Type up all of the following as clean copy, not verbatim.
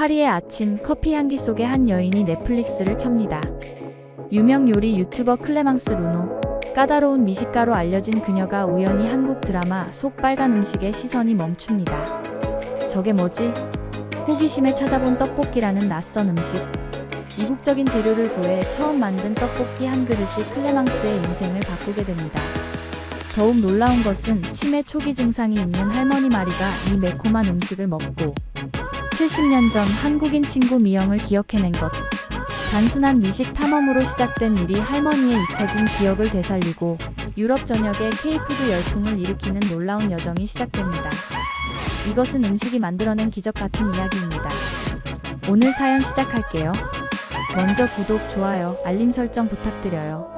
파리의 아침, 커피 향기 속에 한 여인이 넷플릭스를 켭니다. 유명 요리 유튜버 클레망스 루노. 까다로운 미식가로 알려진 그녀가 우연히 한국 드라마 속 빨간 음식에 시선이 멈춥니다. 저게 뭐지? 호기심에 찾아본 떡볶이라는 낯선 음식. 이국적인 재료를 구해 처음 만든 떡볶이 한 그릇이 클레망스의 인생을 바꾸게 됩니다. 더욱 놀라운 것은 치매 초기 증상이 있는 할머니 마리가 이 매콤한 음식을 먹고 70년 전 한국인 친구 미영을 기억해낸 것. 단순한 미식 탐험으로 시작된 일이 할머니의 잊혀진 기억을 되살리고 유럽 전역에 K푸드 열풍을 일으키는 놀라운 여정이 시작됩니다. 이것은 음식이 만들어낸 기적 같은 이야기입니다. 오늘 사연 시작할게요. 먼저 구독, 좋아요, 알림 설정 부탁드려요.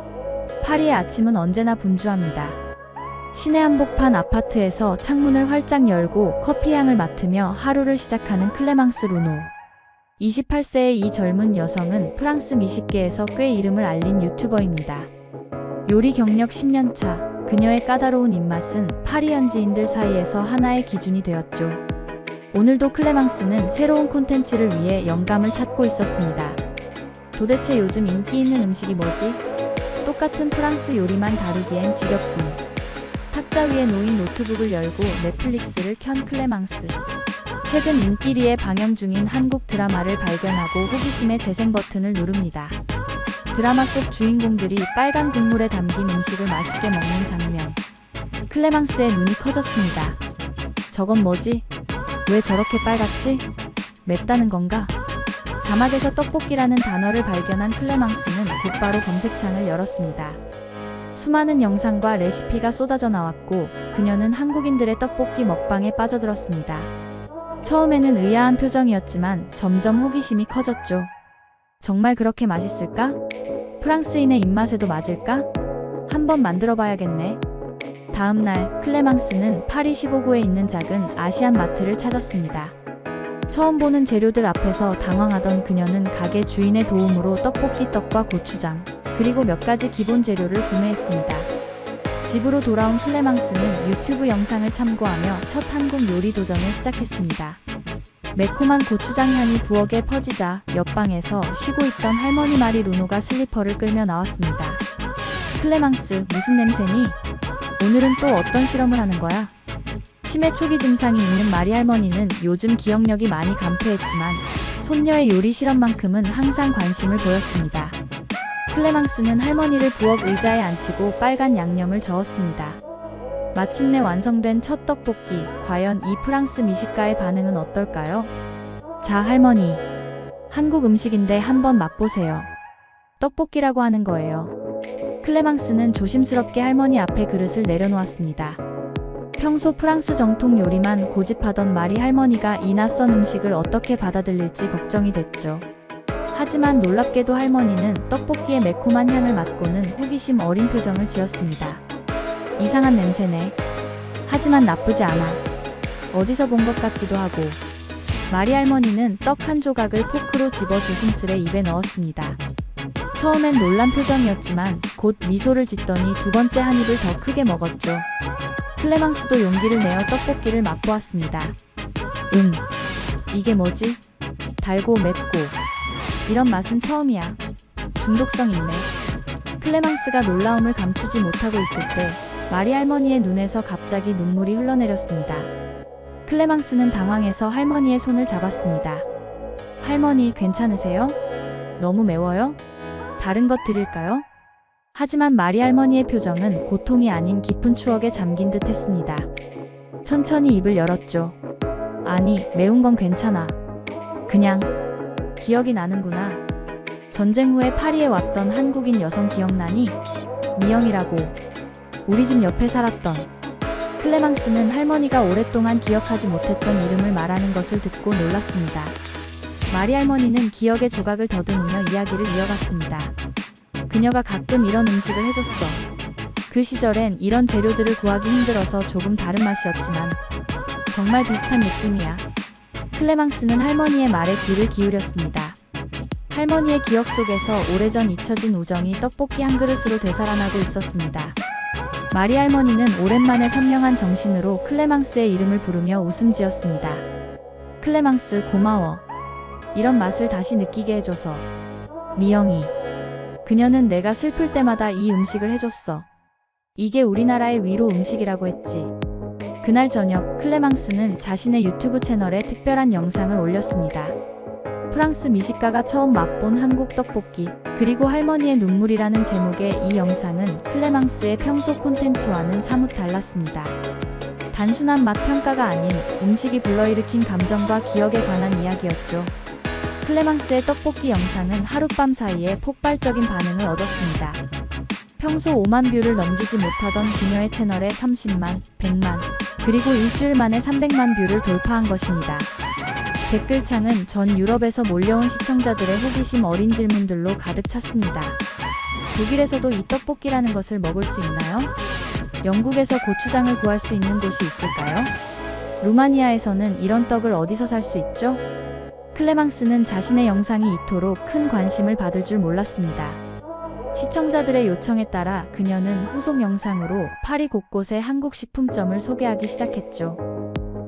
파리의 아침은 언제나 분주합니다. 시내 한복판 아파트에서 창문을 활짝 열고 커피향을 맡으며 하루를 시작하는 클레망스 루노. 28세의 이 젊은 여성은 프랑스 미식계에서 꽤 이름을 알린 유튜버입니다. 요리 경력 10년차, 그녀의 까다로운 입맛은 파리 현지인들 사이에서 하나의 기준이 되었죠. 오늘도 클레망스는 새로운 콘텐츠를 위해 영감을 찾고 있었습니다. 도대체 요즘 인기 있는 음식이 뭐지? 똑같은 프랑스 요리만 다루기엔 지겹군. 탁자 위에 놓인 노트북을 열고 넷플릭스를 켠 클레망스. 최근 인기리에 방영 중인 한국 드라마를 발견하고 호기심의 재생 버튼을 누릅니다. 드라마 속 주인공들이 빨간 국물에 담긴 음식을 맛있게 먹는 장면. 클레망스의 눈이 커졌습니다. 저건 뭐지? 왜 저렇게 빨갛지? 맵다는 건가? 자막에서 떡볶이라는 단어를 발견한 클레망스는 곧바로 검색창을 열었습니다. 수많은 영상과 레시피가 쏟아져 나왔고 그녀는 한국인들의 떡볶이 먹방에 빠져들었습니다. 처음에는 의아한 표정이었지만 점점 호기심이 커졌죠. 정말 그렇게 맛있을까? 프랑스인의 입맛에도 맞을까? 한번 만들어봐야겠네. 다음날 클레망스는 파리 15구에 있는 작은 아시안 마트를 찾았습니다. 처음 보는 재료들 앞에서 당황하던 그녀는 가게 주인의 도움으로 떡볶이 떡과 고추장, 그리고 몇 가지 기본 재료를 구매했습니다. 집으로 돌아온 클레망스는 유튜브 영상을 참고하며 첫 한국 요리 도전을 시작했습니다. 매콤한 고추장 향이 부엌에 퍼지자 옆방에서 쉬고 있던 할머니 마리 루노가 슬리퍼를 끌며 나왔습니다. 클레망스, 무슨 냄새니? 오늘은 또 어떤 실험을 하는 거야? 치매 초기 증상이 있는 마리 할머니는 요즘 기억력이 많이 감퇴했지만 손녀의 요리 실험만큼은 항상 관심을 보였습니다. 클레망스는 할머니를 부엌 의자에 앉히고 빨간 양념을 저었습니다. 마침내 완성된 첫 떡볶이, 과연 이 프랑스 미식가의 반응은 어떨까요? 자, 할머니. 한국 음식인데 한번 맛보세요. 떡볶이라고 하는 거예요. 클레망스는 조심스럽게 할머니 앞에 그릇을 내려놓았습니다. 평소 프랑스 정통 요리만 고집하던 마리 할머니가 이 낯선 음식을 어떻게 받아들일지 걱정이 됐죠. 하지만 놀랍게도 할머니는 떡볶이의 매콤한 향을 맡고는 호기심 어린 표정을 지었습니다. 이상한 냄새네. 하지만 나쁘지 않아. 어디서 본 것 같기도 하고. 마리 할머니는 떡 한 조각을 포크로 집어 조심스레 입에 넣었습니다. 처음엔 놀란 표정이었지만 곧 미소를 짓더니 두 번째 한 입을 더 크게 먹었죠. 클레망스도 용기를 내어 떡볶이를 맛보았습니다. 이게 뭐지? 달고 맵고 이런 맛은 처음이야. 중독성 있네. 클레망스가 놀라움을 감추지 못하고 있을 때 마리 할머니의 눈에서 갑자기 눈물이 흘러내렸습니다. 클레망스는 당황해서 할머니의 손을 잡았습니다. 할머니, 괜찮으세요? 너무 매워요? 다른 것 드릴까요? 하지만 마리 할머니의 표정은 고통이 아닌 깊은 추억에 잠긴 듯 했습니다. 천천히 입을 열었죠. 아니, 매운 건 괜찮아. 그냥 기억이 나는구나. 전쟁 후에 파리에 왔던 한국인 여성 기억나니? 미영이라고. 우리 집 옆에 살았던. 클레망스는 할머니가 오랫동안 기억하지 못했던 이름을 말하는 것을 듣고 놀랐습니다. 마리 할머니는 기억의 조각을 더듬으며 이야기를 이어갔습니다. 그녀가 가끔 이런 음식을 해줬어. 그 시절엔 이런 재료들을 구하기 힘들어서 조금 다른 맛이었지만 정말 비슷한 느낌이야. 클레망스는 할머니의 말에 귀를 기울였습니다. 할머니의 기억 속에서 오래전 잊혀진 우정이 떡볶이 한 그릇으로 되살아나고 있었습니다. 마리 할머니는 오랜만에 선명한 정신으로 클레망스의 이름을 부르며 웃음 지었습니다. 클레망스, 고마워. 이런 맛을 다시 느끼게 해줘서. 미영이. 그녀는 내가 슬플 때마다 이 음식을 해줬어. 이게 우리나라의 위로 음식이라고 했지. 그날 저녁 클레망스는 자신의 유튜브 채널에 특별한 영상을 올렸습니다. 프랑스 미식가가 처음 맛본 한국 떡볶이, 그리고 할머니의 눈물이라는 제목의 이 영상은 클레망스의 평소 콘텐츠와는 사뭇 달랐습니다. 단순한 맛 평가가 아닌 음식이 불러일으킨 감정과 기억에 관한 이야기였죠. 클레망스의 떡볶이 영상은 하룻밤 사이에 폭발적인 반응을 얻었습니다. 평소 5만 뷰를 넘기지 못하던 그녀의 채널에 30만, 100만, 그리고 일주일 만에 300만 뷰를 돌파한 것입니다. 댓글창은 전 유럽에서 몰려온 시청자들의 호기심 어린 질문들로 가득 찼습니다. 독일에서도 이 떡볶이라는 것을 먹을 수 있나요? 영국에서 고추장을 구할 수 있는 곳이 있을까요? 루마니아에서는 이런 떡을 어디서 살 수 있죠? 클레망스는 자신의 영상이 이토록 큰 관심을 받을 줄 몰랐습니다. 시청자들의 요청에 따라 그녀는 후속 영상으로 파리 곳곳의 한국 식품점을 소개하기 시작했죠.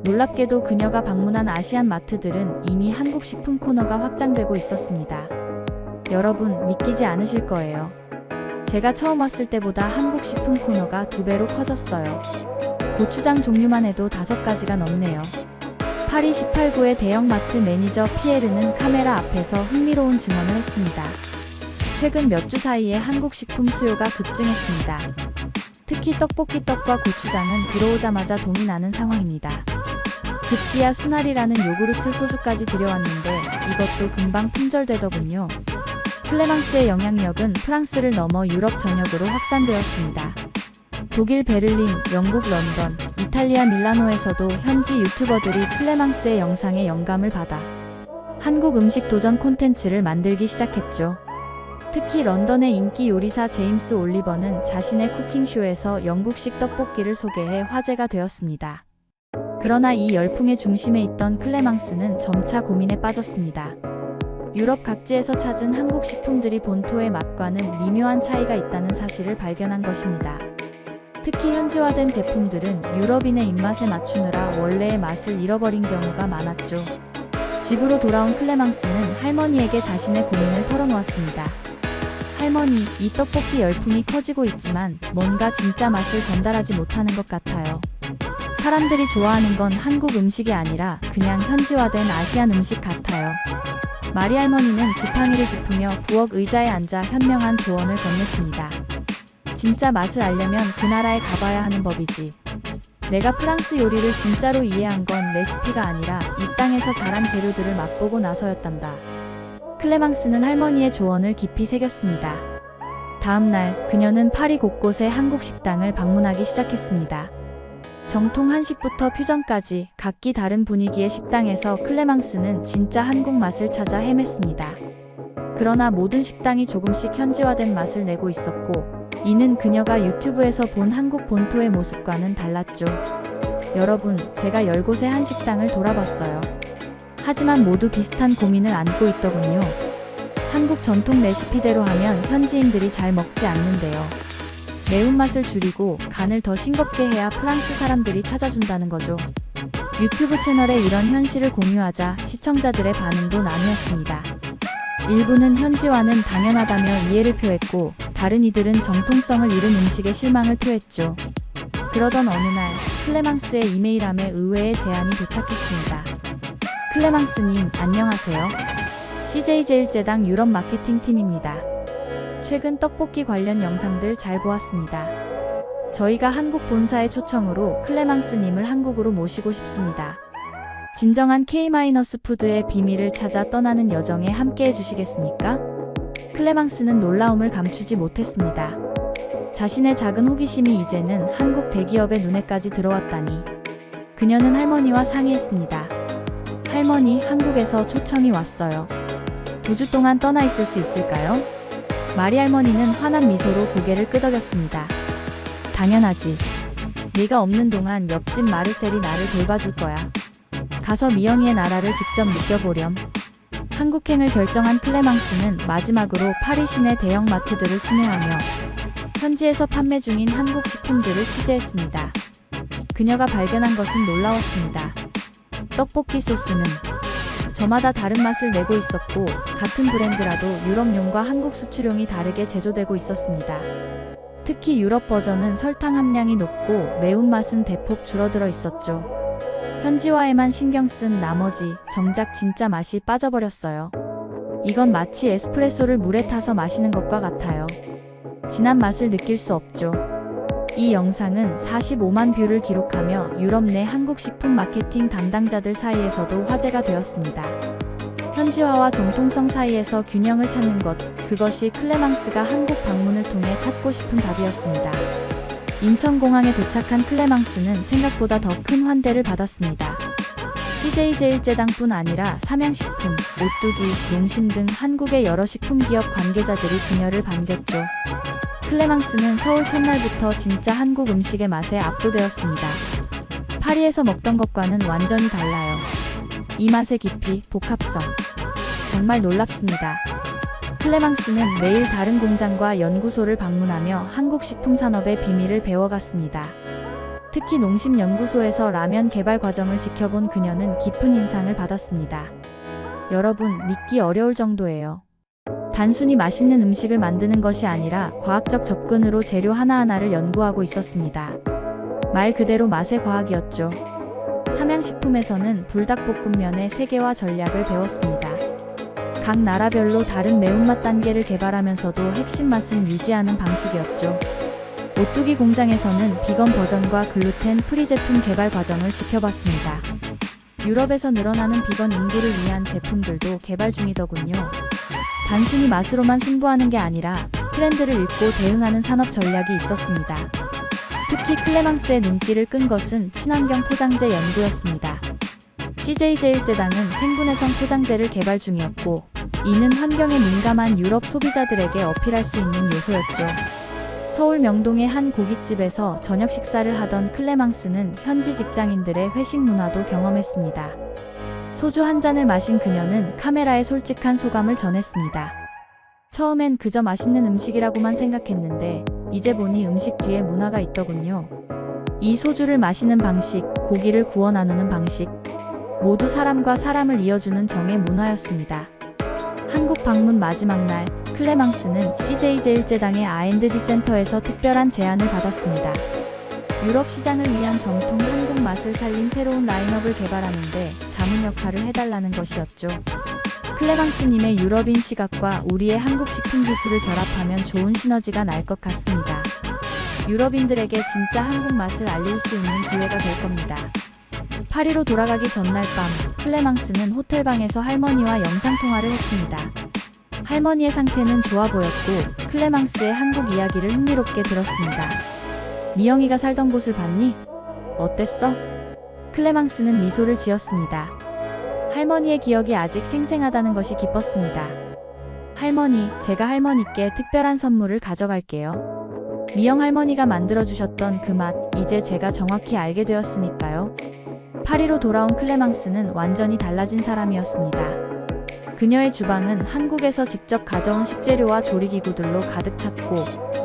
놀랍게도 그녀가 방문한 아시안 마트들은 이미 한국 식품 코너가 확장되고 있었습니다. 여러분, 믿기지 않으실 거예요. 제가 처음 왔을 때보다 한국 식품 코너가 2배로 커졌어요. 고추장 종류만 해도 5가지가 넘네요. 파리 18구의 대형마트 매니저 피에르는 카메라 앞에서 흥미로운 증언을 했습니다. 최근 몇 주 사이에 한국 식품 수요가 급증했습니다. 특히 떡볶이 떡과 고추장은 들어오자마자 동이 나는 상황입니다. 급기야 순알이라는 요구르트 소주까지 들여왔는데 이것도 금방 품절되더군요. 클레망스의 영향력은 프랑스를 넘어 유럽 전역으로 확산되었습니다. 독일 베를린, 영국 런던, 이탈리아 밀라노에서도 현지 유튜버들이 클레망스의 영상에 영감을 받아 한국 음식 도전 콘텐츠를 만들기 시작했죠. 특히 런던의 인기 요리사 제임스 올리버는 자신의 쿠킹쇼에서 영국식 떡볶이를 소개해 화제가 되었습니다. 그러나 이 열풍의 중심에 있던 클레망스는 점차 고민에 빠졌습니다. 유럽 각지에서 찾은 한국 식품들이 본토의 맛과는 미묘한 차이가 있다는 사실을 발견한 것입니다. 특히 현지화된 제품들은 유럽인의 입맛에 맞추느라 원래의 맛을 잃어버린 경우가 많았죠. 집으로 돌아온 클레망스는 할머니에게 자신의 고민을 털어놓았습니다. 할머니, 이 떡볶이 열풍이 커지고 있지만 뭔가 진짜 맛을 전달하지 못하는 것 같아요. 사람들이 좋아하는 건 한국 음식이 아니라 그냥 현지화된 아시안 음식 같아요. 마리 할머니는 지팡이를 짚으며 부엌 의자에 앉아 현명한 조언을 건넸습니다. 진짜 맛을 알려면 그 나라에 가봐야 하는 법이지. 내가 프랑스 요리를 진짜로 이해한 건 레시피가 아니라 이 땅에서 자란 재료들을 맛보고 나서였단다. 클레망스는 할머니의 조언을 깊이 새겼습니다. 다음 날 그녀는 파리 곳곳의 한국 식당을 방문하기 시작했습니다. 정통 한식부터 퓨전까지 각기 다른 분위기의 식당에서 클레망스는 진짜 한국 맛을 찾아 헤맸습니다. 그러나 모든 식당이 조금씩 현지화된 맛을 내고 있었고, 이는 그녀가 유튜브에서 본 한국 본토의 모습과는 달랐죠. 여러분, 제가 10곳의 한식당을 돌아봤어요. 하지만 모두 비슷한 고민을 안고 있더군요. 한국 전통 레시피대로 하면 현지인들이 잘 먹지 않는데요. 매운맛을 줄이고 간을 더 싱겁게 해야 프랑스 사람들이 찾아준다는 거죠. 유튜브 채널에 이런 현실을 공유하자 시청자들의 반응도 나뉘었습니다. 일부는 현지화는 당연하다며 이해를 표했고, 다른 이들은 정통성을 잃은 음식에 실망을 표했죠. 그러던 어느 날 클레망스의 이메일함에 의외의 제안이 도착했습니다. 클레망스님, 안녕하세요. CJ제일제당 유럽 마케팅 팀입니다. 최근 떡볶이 관련 영상들 잘 보았습니다. 저희가 한국 본사의 초청으로 클레망스님을 한국으로 모시고 싶습니다. 진정한 K-푸드의 비밀을 찾아 떠나는 여정에 함께 해주시겠습니까? 클레망스는 놀라움을 감추지 못했습니다. 자신의 작은 호기심이 이제는 한국 대기업의 눈에까지 들어왔다니. 그녀는 할머니와 상의했습니다. 할머니, 한국에서 초청이 왔어요. 2주 동안 떠나 있을 수 있을까요? 마리 할머니는 환한 미소로 고개를 끄덕였습니다. 당연하지. 네가 없는 동안 옆집 마르셀이 나를 돌봐줄 거야. 가서 미영이의 나라를 직접 느껴보렴. 한국행을 결정한 클레망스는 마지막으로 파리 시내 대형 마트들을 순회하며 현지에서 판매 중인 한국 식품들을 취재했습니다. 그녀가 발견한 것은 놀라웠습니다. 떡볶이 소스는 저마다 다른 맛을 내고 있었고 같은 브랜드라도 유럽용과 한국 수출용이 다르게 제조되고 있었습니다. 특히 유럽 버전은 설탕 함량이 높고 매운맛은 대폭 줄어들어 있었죠. 현지화에만 신경 쓴 나머지 정작 진짜 맛이 빠져버렸어요. 이건 마치 에스프레소를 물에 타서 마시는 것과 같아요. 진한 맛을 느낄 수 없죠. 이 영상은 45만 뷰를 기록하며 유럽 내 한국 식품 마케팅 담당자들 사이에서도 화제가 되었습니다. 현지화와 정통성 사이에서 균형을 찾는 것, 그것이 클레망스가 한국 방문을 통해 찾고 싶은 답이었습니다. 인천공항에 도착한 클레망스는 생각보다 더 큰 환대를 받았습니다. CJ제일제당뿐 아니라 삼양식품, 오뚜기, 농심 등 한국의 여러 식품기업 관계자들이 그녀를 반겼죠. 클레망스는 서울 첫날부터 진짜 한국 음식의 맛에 압도되었습니다. 파리에서 먹던 것과는 완전히 달라요. 이 맛의 깊이, 복합성. 정말 놀랍습니다. 클레망스는 매일 다른 공장과 연구소를 방문하며 한국 식품 산업의 비밀을 배워갔습니다. 특히 농심 연구소에서 라면 개발 과정을 지켜본 그녀는 깊은 인상을 받았습니다. 여러분, 믿기 어려울 정도예요. 단순히 맛있는 음식을 만드는 것이 아니라 과학적 접근으로 재료 하나하나를 연구하고 있었습니다. 말 그대로 맛의 과학이었죠. 삼양식품에서는 불닭볶음면의 세계화 전략을 배웠습니다. 각 나라별로 다른 매운맛 단계를 개발하면서도 핵심 맛은 유지하는 방식이었죠. 오뚜기 공장에서는 비건 버전과 글루텐 프리 제품 개발 과정을 지켜봤습니다. 유럽에서 늘어나는 비건 인구를 위한 제품들도 개발 중이더군요. 단순히 맛으로만 승부하는 게 아니라 트렌드를 읽고 대응하는 산업 전략이 있었습니다. 특히 클레망스의 눈길을 끈 것은 친환경 포장재 연구였습니다. CJ제일제당은 생분해성 포장재를 개발 중이었고, 이는 환경에 민감한 유럽 소비자들에게 어필할 수 있는 요소였죠. 서울 명동의 한 고깃집에서 저녁 식사를 하던 클레망스는 현지 직장인들의 회식 문화도 경험했습니다. 소주 한 잔을 마신 그녀는 카메라에 솔직한 소감을 전했습니다. 처음엔 그저 맛있는 음식이라고만 생각했는데 이제 보니 음식 뒤에 문화가 있더군요. 이 소주를 마시는 방식, 고기를 구워 나누는 방식, 모두 사람과 사람을 이어주는 정의 문화였습니다. 한국 방문 마지막 날, 클레망스는 CJ제일제당의 R&D 센터에서 특별한 제안을 받았습니다. 유럽 시장을 위한 정통 한국 맛을 살린 새로운 라인업을 개발하는데 자문 역할을 해달라는 것이었죠. 클레망스님의 유럽인 시각과 우리의 한국 식품 기술을 결합하면 좋은 시너지가 날 것 같습니다. 유럽인들에게 진짜 한국 맛을 알릴 수 있는 기회가 될 겁니다. 파리로 돌아가기 전날 밤, 클레망스는 호텔방에서 할머니와 영상통화를 했습니다. 할머니의 상태는 좋아 보였고 클레망스의 한국 이야기를 흥미롭게 들었습니다. 미영이가 살던 곳을 봤니? 어땠어? 클레망스는 미소를 지었습니다. 할머니의 기억이 아직 생생하다는 것이 기뻤습니다. 할머니, 제가 할머니께 특별한 선물을 가져갈게요. 미영 할머니가 만들어주셨던 그 맛, 이제 제가 정확히 알게 되었으니까요. 파리로 돌아온 클레망스는 완전히 달라진 사람이었습니다. 그녀의 주방은 한국에서 직접 가져온 식재료와 조리기구들로 가득 찼고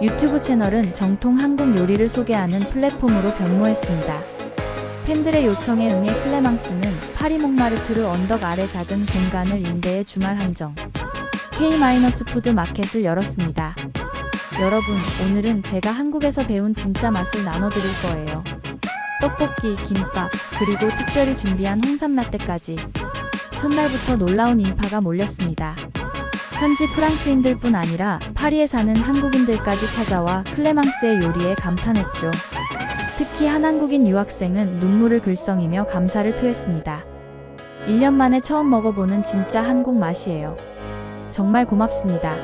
유튜브 채널은 정통 한국 요리를 소개하는 플랫폼으로 변모했습니다. 팬들의 요청에 응해 클레망스는 파리 몽마르트르 언덕 아래 작은 공간을 임대해 주말 한정 K-푸드 마켓을 열었습니다. 여러분, 오늘은 제가 한국에서 배운 진짜 맛을 나눠드릴 거예요. 떡볶이, 김밥, 그리고 특별히 준비한 홍삼 라떼까지. 첫날부터 놀라운 인파가 몰렸습니다. 현지 프랑스인들뿐 아니라 파리에 사는 한국인들까지 찾아와 클레망스의 요리에 감탄했죠. 특히 한 한국인 유학생은 눈물을 글썽이며 감사를 표했습니다. 1년 만에 처음 먹어보는 진짜 한국 맛이에요. 정말 고맙습니다.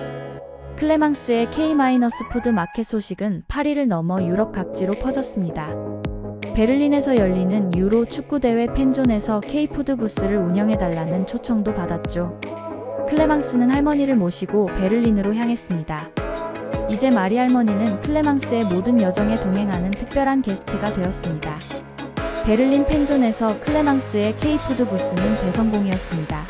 클레망스의 K-푸드 마켓 소식은 파리를 넘어 유럽 각지로 퍼졌습니다. 베를린에서 열리는 유로 축구대회 팬존에서 K푸드 부스를 운영해달라는 초청도 받았죠. 클레망스는 할머니를 모시고 베를린으로 향했습니다. 이제 마리 할머니는 클레망스의 모든 여정에 동행하는 특별한 게스트가 되었습니다. 베를린 팬존에서 클레망스의 K푸드 부스는 대성공이었습니다.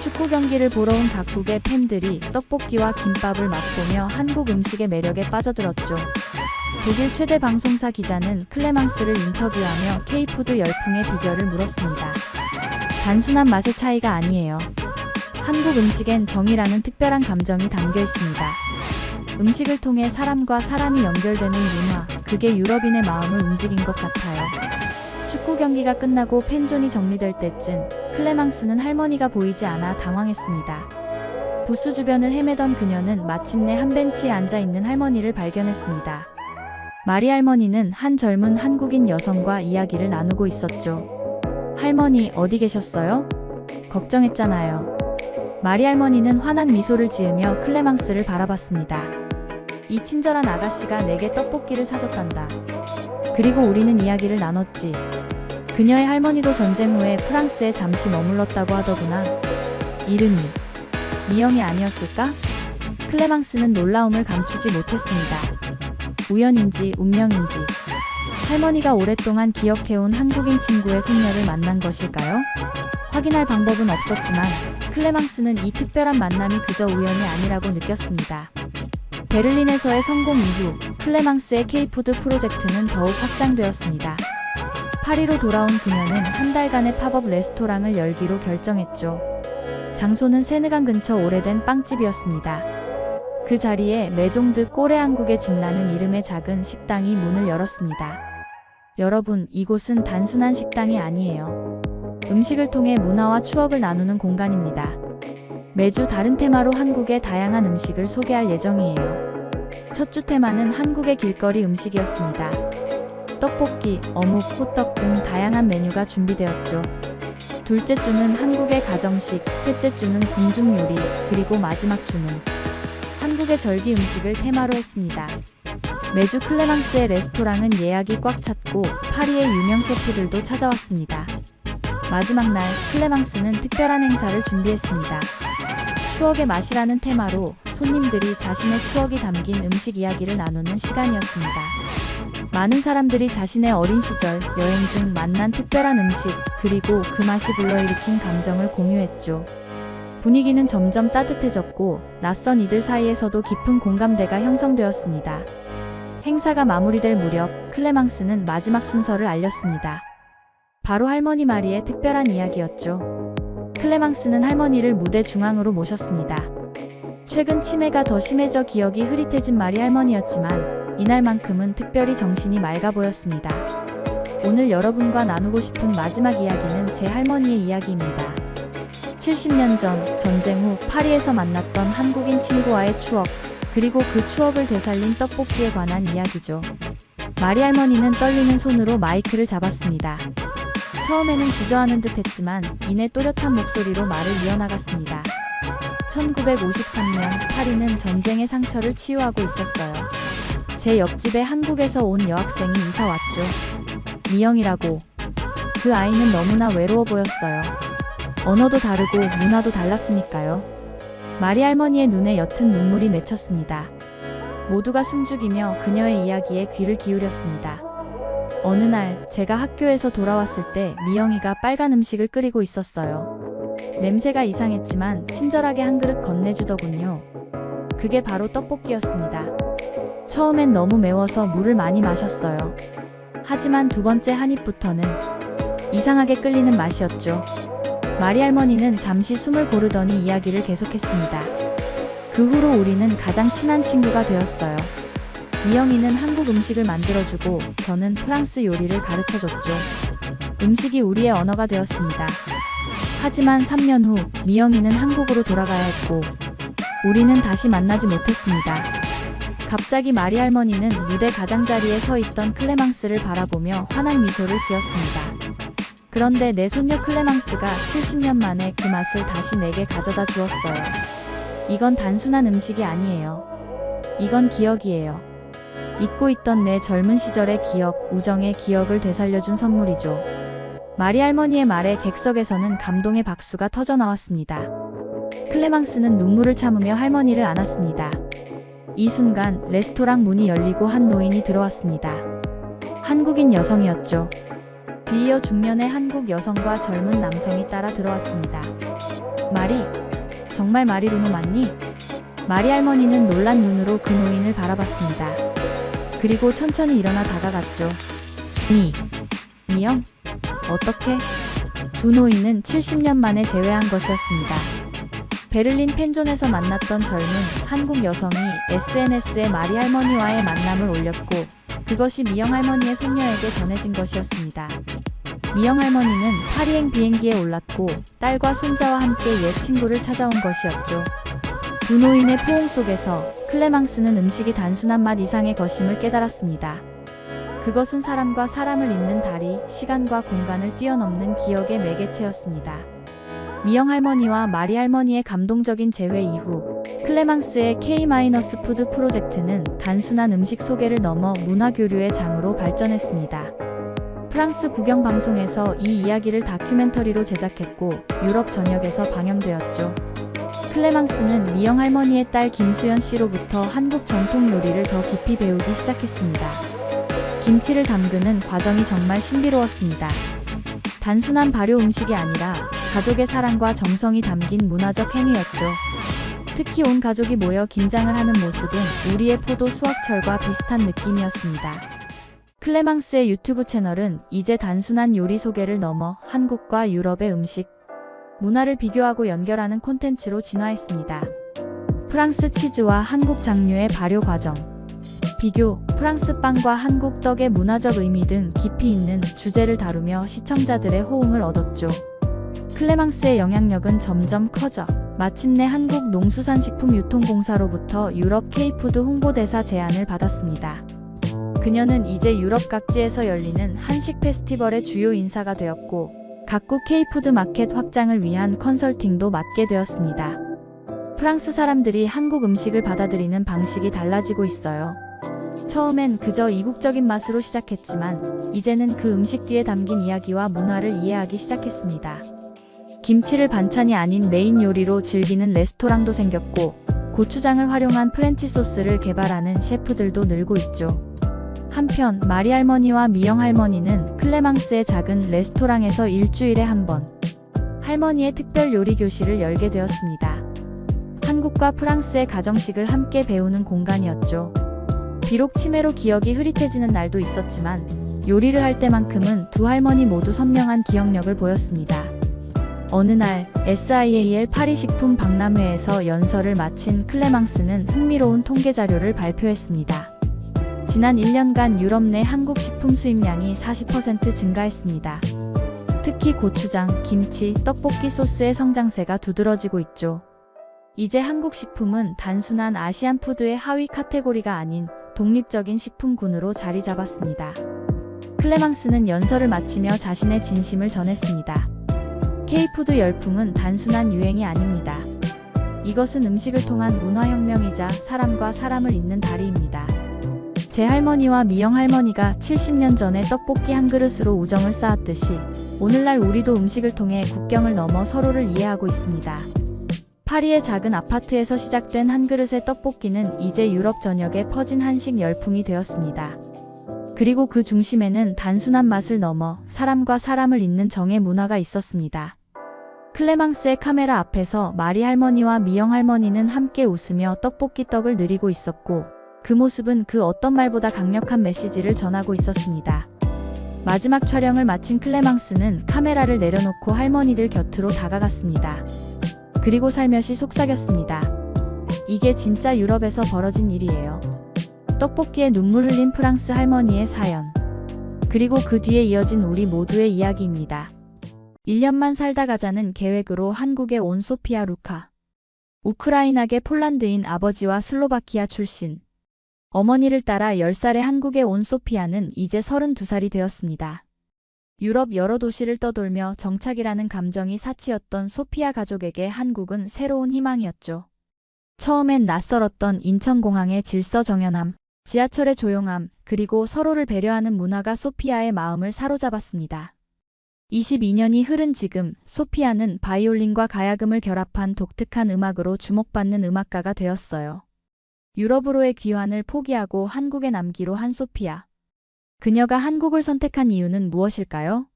축구 경기를 보러 온 각국의 팬들이 떡볶이와 김밥을 맛보며 한국 음식의 매력에 빠져들었죠. 독일 최대 방송사 기자는 클레망스를 인터뷰하며 K푸드 열풍의 비결을 물었습니다. 단순한 맛의 차이가 아니에요. 한국 음식엔 정이라는 특별한 감정이 담겨 있습니다. 음식을 통해 사람과 사람이 연결되는 문화, 그게 유럽인의 마음을 움직인 것 같아요. 축구 경기가 끝나고 팬존이 정리될 때쯤 클레망스는 할머니가 보이지 않아 당황했습니다. 부스 주변을 헤매던 그녀는 마침내 한 벤치에 앉아있는 할머니를 발견했습니다. 마리 할머니는 한 젊은 한국인 여성과 이야기를 나누고 있었죠. 할머니, 어디 계셨어요? 걱정했잖아요. 마리 할머니는 환한 미소를 지으며 클레망스를 바라봤습니다. 이 친절한 아가씨가 내게 떡볶이를 사줬단다. 그리고 우리는 이야기를 나눴지. 그녀의 할머니도 전쟁 후에 프랑스에 잠시 머물렀다고 하더구나. 이름이 미영이 아니었을까? 클레망스는 놀라움을 감추지 못했습니다. 우연인지 운명인지 할머니가 오랫동안 기억해온 한국인 친구의 손녀를 만난 것일까요? 확인할 방법은 없었지만 클레망스는 이 특별한 만남이 그저 우연이 아니라고 느꼈습니다. 베를린에서의 성공 이후 클레망스의 K푸드 프로젝트는 더욱 확장되었습니다. 파리로 돌아온 그녀는 한 달간의 팝업 레스토랑을 열기로 결정했죠. 장소는 세느강 근처 오래된 빵집이었습니다. 그 자리에 메종드 꼬레 한국의 집라는 이름의 작은 식당이 문을 열었습니다. 여러분, 이곳은 단순한 식당이 아니에요. 음식을 통해 문화와 추억을 나누는 공간입니다. 매주 다른 테마로 한국의 다양한 음식을 소개할 예정이에요. 첫 주 테마는 한국의 길거리 음식이었습니다. 떡볶이, 어묵, 호떡 등 다양한 메뉴가 준비되었죠. 둘째 주는 한국의 가정식, 셋째 주는 궁중 요리, 그리고 마지막 주는 한국의 절기 음식을 테마로 했습니다. 매주 클레망스의 레스토랑은 예약이 꽉 찼고 파리의 유명 셰프들도 찾아왔습니다. 마지막 날 클레망스는 특별한 행사를 준비했습니다. 추억의 맛이라는 테마로 손님들이 자신의 추억이 담긴 음식 이야기를 나누는 시간이었습니다. 많은 사람들이 자신의 어린 시절, 여행 중 만난 특별한 음식, 그리고 그 맛이 불러일으킨 감정을 공유했죠. 분위기는 점점 따뜻해졌고 낯선 이들 사이에서도 깊은 공감대가 형성되었습니다. 행사가 마무리될 무렵 클레망스는 마지막 순서를 알렸습니다. 바로 할머니 마리의 특별한 이야기였죠. 클레망스는 할머니를 무대 중앙으로 모셨습니다. 최근 치매가 더 심해져 기억이 흐릿해진 마리 할머니였지만 이날만큼은 특별히 정신이 맑아 보였습니다. 오늘 여러분과 나누고 싶은 마지막 이야기는 제 할머니의 이야기입니다. 70년 전 전쟁 후 파리에서 만났던 한국인 친구와의 추억, 그리고 그 추억을 되살린 떡볶이에 관한 이야기죠. 마리 할머니는 떨리는 손으로 마이크를 잡았습니다. 처음에는 주저하는 듯 했지만 이내 또렷한 목소리로 말을 이어나갔습니다. 1953년 파리는 전쟁의 상처를 치유하고 있었어요. 제 옆집에 한국에서 온 여학생이 이사 왔죠. 미영이라고. 그 아이는 너무나 외로워 보였어요. 언어도 다르고 문화도 달랐으니까요. 마리 할머니의 눈에 옅은 눈물이 맺혔습니다. 모두가 숨죽이며 그녀의 이야기에 귀를 기울였습니다. 어느 날 제가 학교에서 돌아왔을 때 미영이가 빨간 음식을 끓이고 있었어요. 냄새가 이상했지만 친절하게 한 그릇 건네주더군요. 그게 바로 떡볶이였습니다. 처음엔 너무 매워서 물을 많이 마셨어요. 하지만 두 번째 한 입부터는 이상하게 끌리는 맛이었죠. 마리 할머니는 잠시 숨을 고르더니 이야기를 계속했습니다. 그 후로 우리는 가장 친한 친구가 되었어요. 미영이는 한국 음식을 만들어주고 저는 프랑스 요리를 가르쳐줬죠. 음식이 우리의 언어가 되었습니다. 하지만 3년 후 미영이는 한국으로 돌아가야 했고 우리는 다시 만나지 못했습니다. 갑자기 마리 할머니는 무대 가장자리에 서 있던 클레망스를 바라보며 환한 미소를 지었습니다. 그런데 내 손녀 클레망스가 70년 만에 그 맛을 다시 내게 가져다 주었어요. 이건 단순한 음식이 아니에요. 이건 기억이에요. 잊고 있던 내 젊은 시절의 기억, 우정의 기억을 되살려준 선물이죠. 마리 할머니의 말에 객석에서는 감동의 박수가 터져나왔습니다. 클레망스는 눈물을 참으며 할머니를 안았습니다. 이 순간 레스토랑 문이 열리고 한 노인이 들어왔습니다. 한국인 여성이었죠. 뒤이어 중년의 한국 여성과 젊은 남성이 따라 들어왔습니다. 마리, 정말 마리 루노 맞니? 마리 할머니는 놀란 눈으로 그 노인을 바라봤습니다. 그리고 천천히 일어나 다가갔죠. 미영? 어떻게? 두 노인은 70년 만에 재회한 것이었습니다. 베를린 펜존에서 만났던 젊은 한국 여성이 SNS에 마리 할머니와의 만남을 올렸고 그것이 미영 할머니의 손녀에게 전해진 것이었습니다. 미영 할머니는 파리행 비행기에 올랐고 딸과 손자와 함께 옛 친구를 찾아온 것이었죠. 두 노인의 포옹 속에서 클레망스는 음식이 단순한 맛 이상의 것임을 깨달았습니다. 그것은 사람과 사람을 잇는 다리, 시간과 공간을 뛰어넘는 기억의 매개체였습니다. 미영 할머니와 마리 할머니의 감동적인 재회 이후 클레망스의 K-푸드 프로젝트는 단순한 음식 소개를 넘어 문화교류의 장으로 발전했습니다. 프랑스 국영방송에서 이 이야기를 다큐멘터리로 제작했고 유럽 전역에서 방영되었죠. 클레망스는 미영 할머니의 딸 김수연 씨로부터 한국 전통 요리를 더 깊이 배우기 시작했습니다. 김치를 담그는 과정이 정말 신비로웠습니다. 단순한 발효 음식이 아니라 가족의 사랑과 정성이 담긴 문화적 행위였죠. 특히 온 가족이 모여 김장을 하는 모습은 우리의 포도 수확철과 비슷한 느낌이었습니다. 클레망스의 유튜브 채널은 이제 단순한 요리 소개를 넘어 한국과 유럽의 음식, 문화를 비교하고 연결하는 콘텐츠로 진화했습니다. 프랑스 치즈와 한국 장류의 발효 과정, 비교, 프랑스 빵과 한국 떡의 문화적 의미 등 깊이 있는 주제를 다루며 시청자들의 호응을 얻었죠. 클레망스의 영향력은 점점 커져 마침내 한국농수산식품유통공사로부터 유럽 K푸드 홍보대사 제안을 받았습니다. 그녀는 이제 유럽 각지에서 열리는 한식 페스티벌의 주요 인사가 되었고 각국 K푸드 마켓 확장을 위한 컨설팅도 맡게 되었습니다. 프랑스 사람들이 한국 음식을 받아들이는 방식이 달라지고 있어요. 처음엔 그저 이국적인 맛으로 시작했지만 이제는 그 음식 뒤에 담긴 이야기와 문화를 이해하기 시작했습니다. 김치를 반찬이 아닌 메인 요리로 즐기는 레스토랑도 생겼고 고추장을 활용한 프렌치 소스를 개발하는 셰프들도 늘고 있죠. 한편 마리 할머니와 미영 할머니는 클레망스의 작은 레스토랑에서 일주일에 한 번 할머니의 특별 요리 교실을 열게 되었습니다. 한국과 프랑스의 가정식을 함께 배우는 공간이었죠. 비록 치매로 기억이 흐릿해지는 날도 있었지만 요리를 할 때만큼은 두 할머니 모두 선명한 기억력을 보였습니다. 어느 날 SIAL 파리 식품 박람회에서 연설을 마친 클레망스는 흥미로운 통계 자료를 발표했습니다. 지난 1년간 유럽 내 한국 식품 수입량이 40% 증가했습니다. 특히 고추장, 김치, 떡볶이 소스의 성장세가 두드러지고 있죠. 이제 한국 식품은 단순한 아시안 푸드의 하위 카테고리가 아닌 독립적인 식품군으로 자리 잡았습니다. 클레망스는 연설을 마치며 자신의 진심을 전했습니다. K푸드 열풍은 단순한 유행이 아닙니다. 이것은 음식을 통한 문화혁명이자 사람과 사람을 잇는 다리입니다. 제 할머니와 미영 할머니가 70년 전에 떡볶이 한 그릇으로 우정을 쌓았듯이 오늘날 우리도 음식을 통해 국경을 넘어 서로를 이해하고 있습니다. 파리의 작은 아파트에서 시작된 한 그릇의 떡볶이는 이제 유럽 전역에 퍼진 한식 열풍이 되었습니다. 그리고 그 중심에는 단순한 맛을 넘어 사람과 사람을 잇는 정의 문화가 있었습니다. 클레망스의 카메라 앞에서 마리 할머니와 미영 할머니는 함께 웃으며 떡볶이 떡을 느리고 있었고 그 모습은 그 어떤 말보다 강력한 메시지를 전하고 있었습니다. 마지막 촬영을 마친 클레망스는 카메라를 내려놓고 할머니들 곁으로 다가갔습니다. 그리고 살며시 속삭였습니다. 이게 진짜 유럽에서 벌어진 일이에요. 떡볶이에 눈물 흘린 프랑스 할머니의 사연. 그리고 그 뒤에 이어진 우리 모두의 이야기입니다. 1년만 살다 가자는 계획으로 한국에 온 소피아 루카. 우크라이나계 폴란드인 아버지와 슬로바키아 출신. 어머니를 따라 10살에 한국에 온 소피아는 이제 32살이 되었습니다. 유럽 여러 도시를 떠돌며 정착이라는 감정이 사치였던 소피아 가족에게 한국은 새로운 희망이었죠. 처음엔 낯설었던 인천공항의 질서 정연함, 지하철의 조용함, 그리고 서로를 배려하는 문화가 소피아의 마음을 사로잡았습니다. 22년이 흐른 지금 소피아는 바이올린과 가야금을 결합한 독특한 음악으로 주목받는 음악가가 되었어요. 유럽으로의 귀환을 포기하고 한국에 남기로 한 소피아. 그녀가 한국을 선택한 이유는 무엇일까요?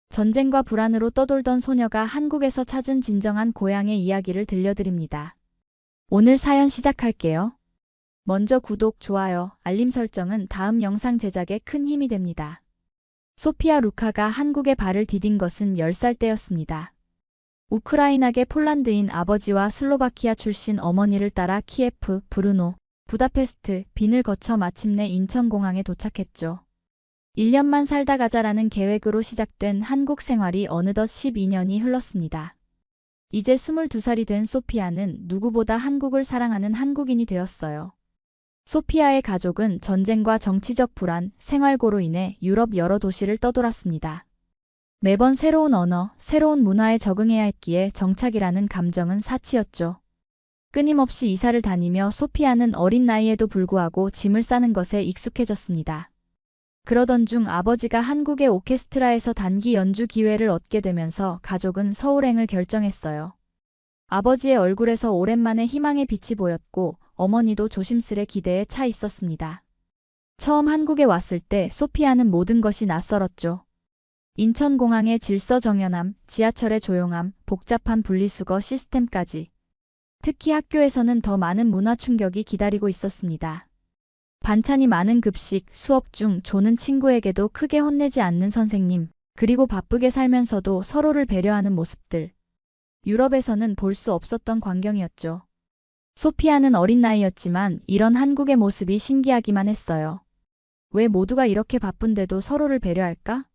전쟁과 불안으로 떠돌던 소녀가 한국에서 찾은 진정한 고향의 이야기를 들려드립니다. 오늘 사연 시작할게요. 먼저 구독, 좋아요, 알림 설정은 다음 영상 제작에 큰 힘이 됩니다. 소피아 루카가 한국에 발을 디딘 것은 10살 때였습니다. 우크라이나계 폴란드인 아버지와 슬로바키아 출신 어머니를 따라 키예프, 브루노, 부다페스트, 빈을 거쳐 마침내 인천공항에 도착했죠. 1년만 살다 가자라는 계획으로 시작된 한국 생활이 어느덧 12년이 흘렀습니다. 이제 22살이 된 소피아는 누구보다 한국을 사랑하는 한국인이 되었어요. 소피아의 가족은 전쟁과 정치적 불안, 생활고로 인해 유럽 여러 도시를 떠돌았습니다. 매번 새로운 언어, 새로운 문화에 적응해야 했기에 정착이라는 감정은 사치였죠. 끊임없이 이사를 다니며 소피아는 어린 나이에도 불구하고 짐을 싸는 것에 익숙해졌습니다. 그러던 중 아버지가 한국의 오케스트라에서 단기 연주 기회를 얻게 되면서 가족은 서울행을 결정했어요. 아버지의 얼굴에서 오랜만에 희망의 빛이 보였고 어머니도 조심스레 기대에 차 있었습니다. 처음 한국에 왔을 때 소피아는 모든 것이 낯설었죠. 인천공항의 질서정연함, 지하철의 조용함, 복잡한 분리수거 시스템까지. 특히 학교에서는 더 많은 문화 충격이 기다리고 있었습니다. 반찬이 많은 급식, 수업 중 조는 친구에게도 크게 혼내지 않는 선생님, 그리고 바쁘게 살면서도 서로를 배려하는 모습들. 유럽에서는 볼 수 없었던 광경이었죠. 소피아는 어린 나이였지만 이런 한국의 모습이 신기하기만 했어요. 왜 모두가 이렇게 바쁜데도 서로를 배려할까?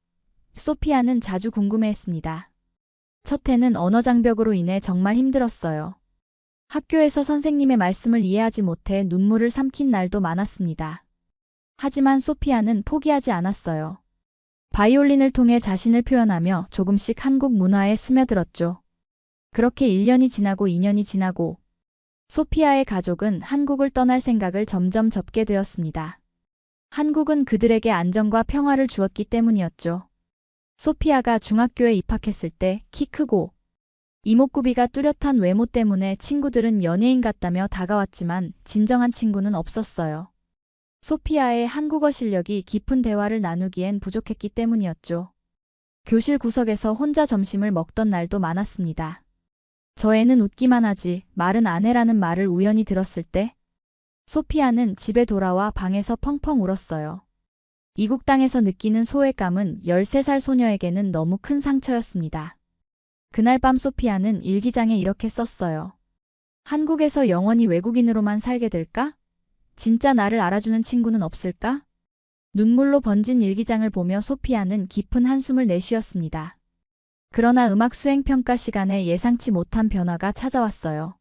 소피아는 자주 궁금해했습니다. 첫 해는 언어 장벽으로 인해 정말 힘들었어요. 학교에서 선생님의 말씀을 이해하지 못해 눈물을 삼킨 날도 많았습니다. 하지만 소피아는 포기하지 않았어요. 바이올린을 통해 자신을 표현하며 조금씩 한국 문화에 스며들었죠. 그렇게 1년이 지나고 2년이 지나고 소피아의 가족은 한국을 떠날 생각을 점점 접게 되었습니다. 한국은 그들에게 안정과 평화를 주었기 때문이었죠. 소피아가 중학교에 입학했을 때 키 크고 이목구비가 뚜렷한 외모 때문에 친구들은 연예인 같다며 다가왔지만 진정한 친구는 없었어요. 소피아의 한국어 실력이 깊은 대화를 나누기엔 부족했기 때문이었죠. 교실 구석에서 혼자 점심을 먹던 날도 많았습니다. 저 애는 웃기만 하지 말은 안 해라는 말을 우연히 들었을 때 소피아는 집에 돌아와 방에서 펑펑 울었어요. 이국 땅에서 느끼는 소외감은 13살 소녀에게는 너무 큰 상처였습니다. 그날 밤 소피아는 일기장에 이렇게 썼어요. 한국에서 영원히 외국인으로만 살게 될까? 진짜 나를 알아주는 친구는 없을까? 눈물로 번진 일기장을 보며 소피아는 깊은 한숨을 내쉬었습니다. 그러나 음악 수행평가 시간에 예상치 못한 변화가 찾아왔어요.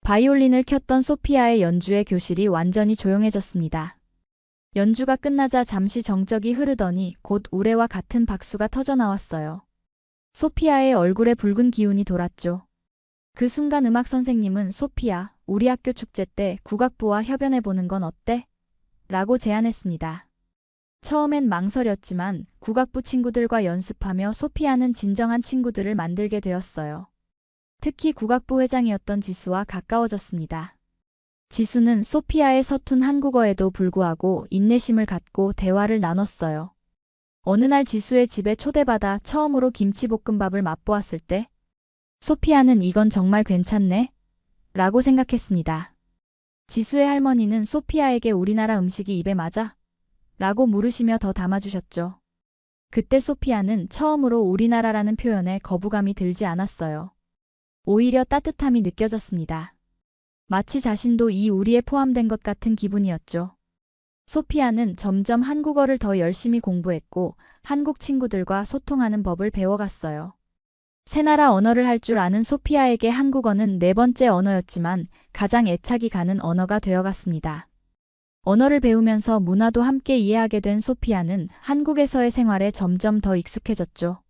바이올린을 켰던 소피아의 연주에 교실이 완전히 조용해졌습니다. 연주가 끝나자 잠시 정적이 흐르더니 곧 우레와 같은 박수가 터져나왔어요. 소피아의 얼굴에 붉은 기운이 돌았죠. 그 순간 음악 선생님은 소피아, 우리 학교 축제 때 국악부와 협연해보는 건 어때? 라고 제안했습니다. 처음엔 망설였지만 국악부 친구들과 연습하며 소피아는 진정한 친구들을 만들게 되었어요. 특히 국악부 회장이었던 지수와 가까워졌습니다. 지수는 소피아의 서툰 한국어에도 불구하고 인내심을 갖고 대화를 나눴어요. 어느 날 지수의 집에 초대받아 처음으로 김치볶음밥을 맛보았을 때 소피아는 이건 정말 괜찮네? 라고 생각했습니다. 지수의 할머니는 소피아에게 우리나라 음식이 입에 맞아? 라고 물으시며 더 담아주셨죠. 그때 소피아는 처음으로 우리나라라는 표현에 거부감이 들지 않았어요. 오히려 따뜻함이 느껴졌습니다. 마치 자신도 이 우리에 포함된 것 같은 기분이었죠. 소피아는 점점 한국어를 더 열심히 공부했고 한국 친구들과 소통하는 법을 배워갔어요. 세 나라 언어를 할 줄 아는 소피아에게 한국어는 네 번째 언어였지만 가장 애착이 가는 언어가 되어갔습니다. 언어를 배우면서 문화도 함께 이해하게 된 소피아는 한국에서의 생활에 점점 더 익숙해졌죠.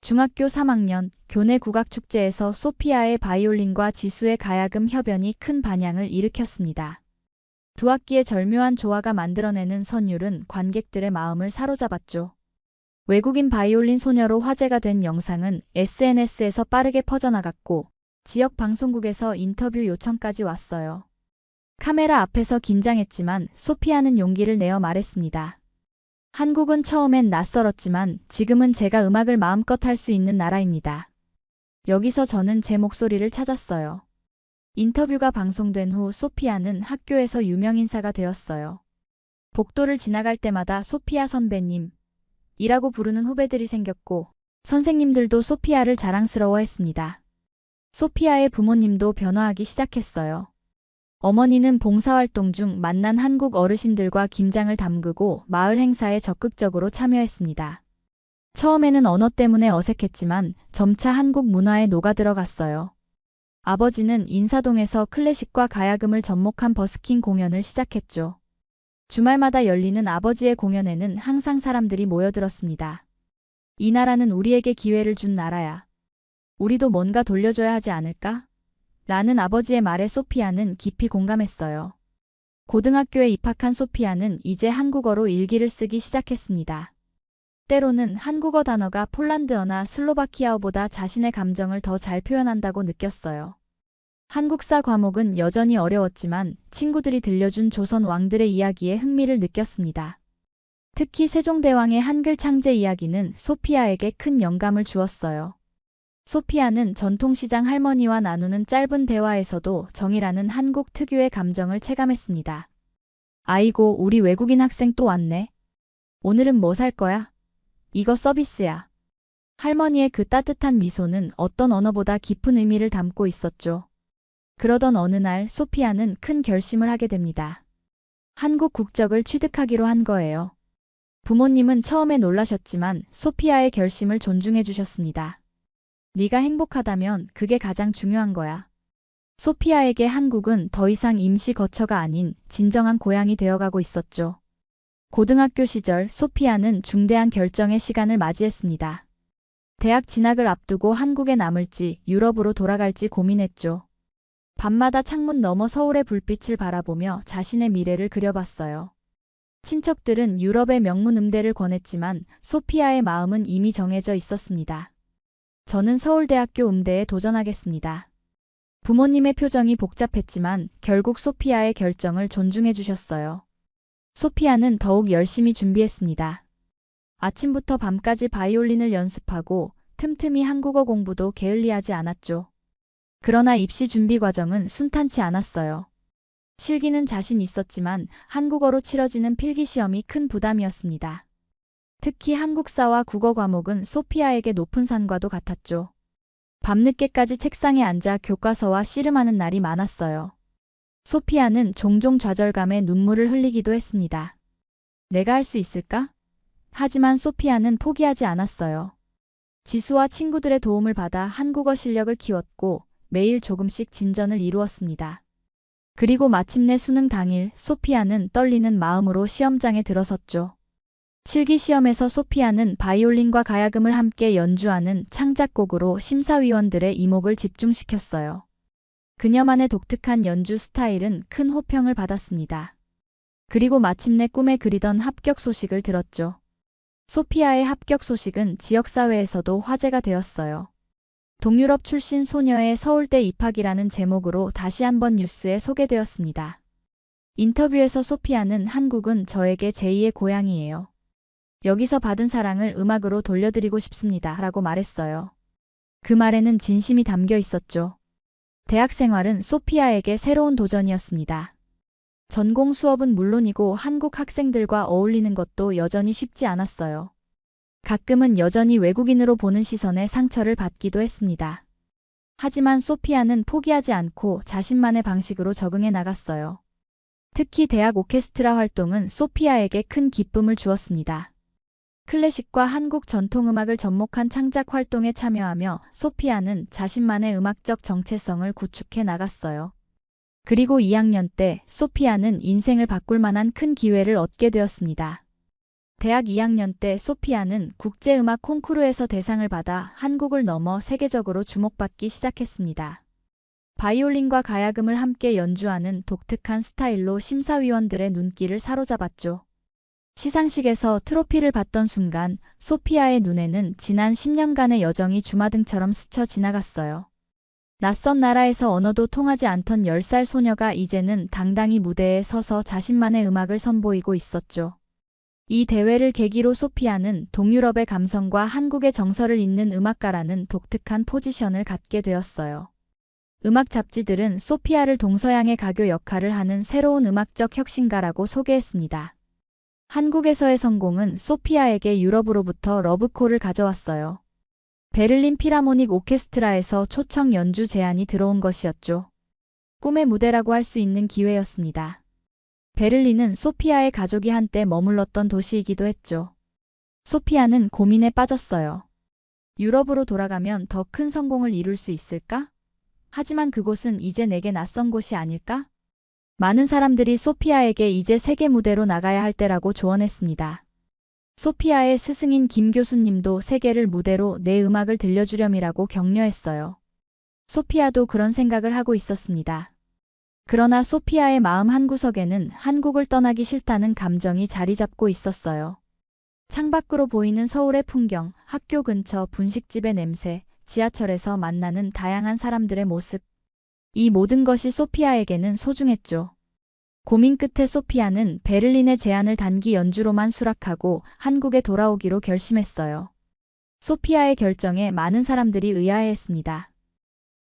중학교 3학년 교내 국악축제에서 소피아의 바이올린과 지수의 가야금 협연이 큰 반향을 일으켰습니다. 두 악기의 절묘한 조화가 만들어내는 선율은 관객들의 마음을 사로잡았죠. 외국인 바이올린 소녀로 화제가 된 영상은 SNS에서 빠르게 퍼져나갔고 지역 방송국에서 인터뷰 요청까지 왔어요. 카메라 앞에서 긴장했지만 소피아는 용기를 내어 말했습니다. 한국은 처음엔 낯설었지만 지금은 제가 음악을 마음껏 할 수 있는 나라입니다. 여기서 저는 제 목소리를 찾았어요. 인터뷰가 방송된 후 소피아는 학교에서 유명 인사가 되었어요. 복도를 지나갈 때마다 소피아 선배님, 이라고 부르는 후배들이 생겼고 선생님들도 소피아를 자랑스러워했습니다. 소피아의 부모님도 변화하기 시작했어요. 어머니는 봉사활동 중 만난 한국 어르신들과 김장을 담그고 마을 행사에 적극적으로 참여했습니다. 처음에는 언어 때문에 어색했지만 점차 한국 문화에 녹아들어갔어요. 아버지는 인사동에서 클래식과 가야금을 접목한 버스킹 공연을 시작했죠. 주말마다 열리는 아버지의 공연에는 항상 사람들이 모여들었습니다. 이 나라는 우리에게 기회를 준 나라야. 우리도 뭔가 돌려줘야 하지 않을까? 라는 아버지의 말에 소피아는 깊이 공감했어요. 고등학교에 입학한 소피아는 이제 한국어로 일기를 쓰기 시작했습니다. 때로는 한국어 단어가 폴란드어나 슬로바키아어보다 자신의 감정을 더 잘 표현한다고 느꼈어요. 한국사 과목은 여전히 어려웠지만 친구들이 들려준 조선 왕들의 이야기에 흥미를 느꼈습니다. 특히 세종대왕의 한글 창제 이야기는 소피아에게 큰 영감을 주었어요. 소피아는 전통시장 할머니와 나누는 짧은 대화에서도 정이라는 한국 특유의 감정을 체감했습니다. 아이고, 우리 외국인 학생 또 왔네. 오늘은 뭐 살 거야? 이거 서비스야. 할머니의 그 따뜻한 미소는 어떤 언어보다 깊은 의미를 담고 있었죠. 그러던 어느 날 소피아는 큰 결심을 하게 됩니다. 한국 국적을 취득하기로 한 거예요. 부모님은 처음에 놀라셨지만 소피아의 결심을 존중해 주셨습니다. 네가 행복하다면 그게 가장 중요한 거야. 소피아에게 한국은 더 이상 임시 거처가 아닌 진정한 고향이 되어가고 있었죠. 고등학교 시절 소피아는 중대한 결정의 시간을 맞이했습니다. 대학 진학을 앞두고 한국에 남을지 유럽으로 돌아갈지 고민했죠. 밤마다 창문 너머 서울의 불빛을 바라보며 자신의 미래를 그려봤어요. 친척들은 유럽의 명문 음대를 권했지만 소피아의 마음은 이미 정해져 있었습니다. 저는 서울대학교 음대에 도전하겠습니다. 부모님의 표정이 복잡했지만 결국 소피아의 결정을 존중해 주셨어요. 소피아는 더욱 열심히 준비했습니다. 아침부터 밤까지 바이올린을 연습하고 틈틈이 한국어 공부도 게을리하지 않았죠. 그러나 입시 준비 과정은 순탄치 않았어요. 실기는 자신 있었지만 한국어로 치러지는 필기시험이 큰 부담이었습니다. 특히 한국사와 국어 과목은 소피아에게 높은 산과도 같았죠. 밤늦게까지 책상에 앉아 교과서와 씨름하는 날이 많았어요. 소피아는 종종 좌절감에 눈물을 흘리기도 했습니다. 내가 할 수 있을까? 하지만 소피아는 포기하지 않았어요. 지수와 친구들의 도움을 받아 한국어 실력을 키웠고 매일 조금씩 진전을 이루었습니다. 그리고 마침내 수능 당일 소피아는 떨리는 마음으로 시험장에 들어섰죠. 실기시험에서 소피아는 바이올린과 가야금을 함께 연주하는 창작곡으로 심사위원들의 이목을 집중시켰어요. 그녀만의 독특한 연주 스타일은 큰 호평을 받았습니다. 그리고 마침내 꿈에 그리던 합격 소식을 들었죠. 소피아의 합격 소식은 지역사회에서도 화제가 되었어요. 동유럽 출신 소녀의 서울대 입학이라는 제목으로 다시 한번 뉴스에 소개되었습니다. 인터뷰에서 소피아는 한국은 저에게 제2의 고향이에요. 여기서 받은 사랑을 음악으로 돌려드리고 싶습니다. 라고 말했어요. 그 말에는 진심이 담겨 있었죠. 대학 생활은 소피아에게 새로운 도전이었습니다. 전공 수업은 물론이고 한국 학생들과 어울리는 것도 여전히 쉽지 않았어요. 가끔은 여전히 외국인으로 보는 시선에 상처를 받기도 했습니다. 하지만 소피아는 포기하지 않고 자신만의 방식으로 적응해 나갔어요. 특히 대학 오케스트라 활동은 소피아에게 큰 기쁨을 주었습니다. 클래식과 한국 전통음악을 접목한 창작 활동에 참여하며 소피아는 자신만의 음악적 정체성을 구축해 나갔어요. 그리고 2학년 때 소피아는 인생을 바꿀 만한 큰 기회를 얻게 되었습니다. 대학 2학년 때 소피아는 국제음악 콩쿠르에서 대상을 받아 한국을 넘어 세계적으로 주목받기 시작했습니다. 바이올린과 가야금을 함께 연주하는 독특한 스타일로 심사위원들의 눈길을 사로잡았죠. 시상식에서 트로피를 받던 순간 소피아의 눈에는 지난 10년간의 여정이 주마등처럼 스쳐 지나갔어요. 낯선 나라에서 언어도 통하지 않던 10살 소녀가 이제는 당당히 무대에 서서 자신만의 음악을 선보이고 있었죠. 이 대회를 계기로 소피아는 동유럽의 감성과 한국의 정서를 잇는 음악가라는 독특한 포지션을 갖게 되었어요. 음악 잡지들은 소피아를 동서양의 가교 역할을 하는 새로운 음악적 혁신가라고 소개했습니다. 한국에서의 성공은 소피아에게 유럽으로부터 러브콜을 가져왔어요. 베를린 필하모닉 오케스트라에서 초청 연주 제안이 들어온 것이었죠. 꿈의 무대라고 할 수 있는 기회였습니다. 베를린은 소피아의 가족이 한때 머물렀던 도시이기도 했죠. 소피아는 고민에 빠졌어요. 유럽으로 돌아가면 더 큰 성공을 이룰 수 있을까? 하지만 그곳은 이제 내게 낯선 곳이 아닐까? 많은 사람들이 소피아에게 이제 세계 무대로 나가야 할 때라고 조언했습니다. 소피아의 스승인 김 교수님도 세계를 무대로 내 음악을 들려주렴이라고 격려했어요. 소피아도 그런 생각을 하고 있었습니다. 그러나 소피아의 마음 한구석에는 한국을 떠나기 싫다는 감정이 자리 잡고 있었어요. 창밖으로 보이는 서울의 풍경, 학교 근처 분식집의 냄새, 지하철에서 만나는 다양한 사람들의 모습. 이 모든 것이 소피아에게는 소중했죠. 고민 끝에 소피아는 베를린의 제안을 단기 연주로만 수락하고 한국에 돌아오기로 결심했어요. 소피아의 결정에 많은 사람들이 의아해했습니다.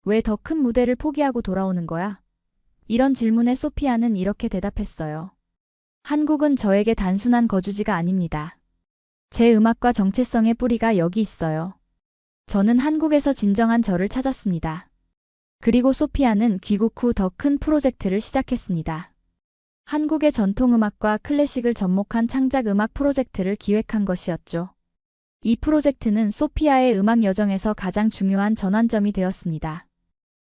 왜 더 큰 무대를 포기하고 돌아오는 거야? 이런 질문에 소피아는 이렇게 대답했어요. 한국은 저에게 단순한 거주지가 아닙니다. 제 음악과 정체성의 뿌리가 여기 있어요. 저는 한국에서 진정한 저를 찾았습니다. 그리고 소피아는 귀국 후 더 큰 프로젝트를 시작했습니다. 한국의 전통음악과 클래식을 접목한 창작 음악 프로젝트를 기획한 것이었죠. 이 프로젝트는 소피아의 음악 여정에서 가장 중요한 전환점이 되었습니다.